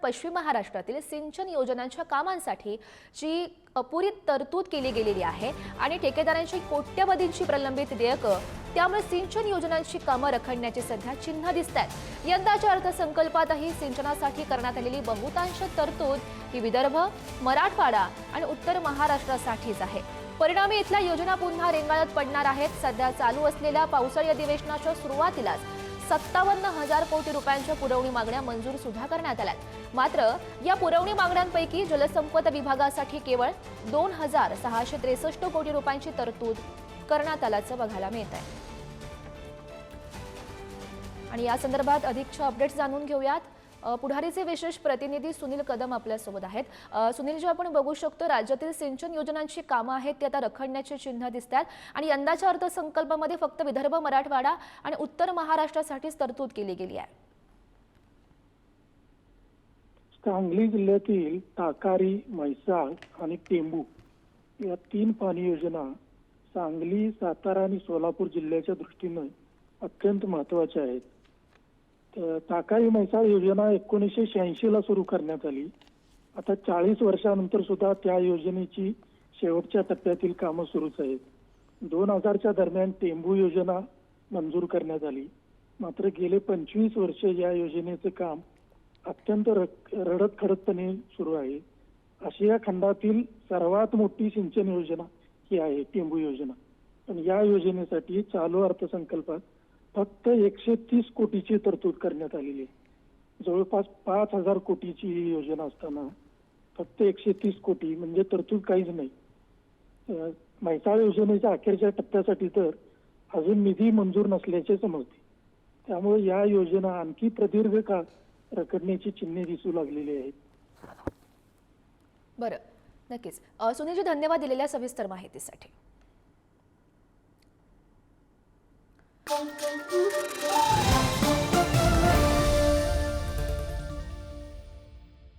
पश्चिम महाराष्ट्रातील सिंचन योजनांच्या कामांसाठी जी अपुरी तरतूद केली गेलेली आहे आणि ठेकेदारांची कोट्यवधींची प्रलंबित देयकं, त्यामुळे सिंचन योजनांची कामं रखडण्याची सध्या चिन्ह दिसतात। यंदाच्या अर्थसंकल्पातही सिंचनासाठी करण्यात आलेली बहुतांश तरतूद ही विदर्भ, मराठवाडा आणि उत्तर महाराष्ट्रासाठीच आहे। परिणामी इथल्या योजना पुन्हा रेंगाळत पडणार आहेत। सध्या चालू असलेल्या पावसाळी अधिवेशनाच्या सुरुवातीलाच 57,000 कोटी रुपयांच्या पुरवणी मागण्या मंजूर सुद्धा करण्यात आल्यात। मात्र या पुरवणी मागण्यांपैकी जलसंपदा विभागासाठी केवळ 2,663 कोटी रुपयांची तरतूद करण्यात आल्याचं बघायला मिळत आहे। आणि या संदर्भात अधिकच्या अपडेट्स जाणून घेऊयात। पुढारीचे विशेष प्रतिनिधी सुनील कदम आपल्या सोबत आहेत। सुनील जी, आपण बघू शकतो राज्यातील सिंचन योजनांची कामं आहेत ती आता रखडण्याची चिन्ह दिसतात आणि यंदाच्या अर्थसंकल्पामध्ये फक्त विदर्भ, मराठवाडा आणि उत्तर महाराष्ट्रासाठीच तरतूद केली गेली आहे। सांगली जिल्ह्यातील ताकारी, म्हैसाळ आणि टेंभू या 3 पाणी योजना सांगली, सातारा आणि सोलापूर जिल्ह्याच्या दृष्टीने अत्यंत महत्त्वाच्या आहेत। ताकारी म्हैसाळ योजना 1986 ला सुरू करण्यात आली। आता 40 वर्षानंतर सुद्धा त्या योजनेची शेवटच्या टप्प्यातील कामं सुरूच आहेत। 2000च्या दरम्यान टेंभू योजना मंजूर करण्यात आली, मात्र गेले 25 वर्ष या योजनेचे काम अत्यंत रडत खडकपणे सुरू आहे। आशिया खंडातील सर्वात मोठी सिंचन योजना ही आहे टेंभू योजना। पण या योजनेसाठी चालू अर्थसंकल्पात फक्त 130 कोटीची तरतूद करण्यात आलेली आहे। जवळपास 5,000 कोटीची ही योजना असताना फक्त 130 कोटी म्हणजे तरतूद काहीच नाही। म्हैसाळ योजनेच्या अखेरच्या टप्प्यासाठी तर अजून निधी मंजूर नसल्याचे समजते। त्यामुळे या योजना आणखी प्रदीर्घ काळ रखडण्याची चिन्हे दिसू लागलेली आहेत। बरं, नक्कीच सुनीलजी, धन्यवाद दिलेल्या सविस्तर माहितीसाठी।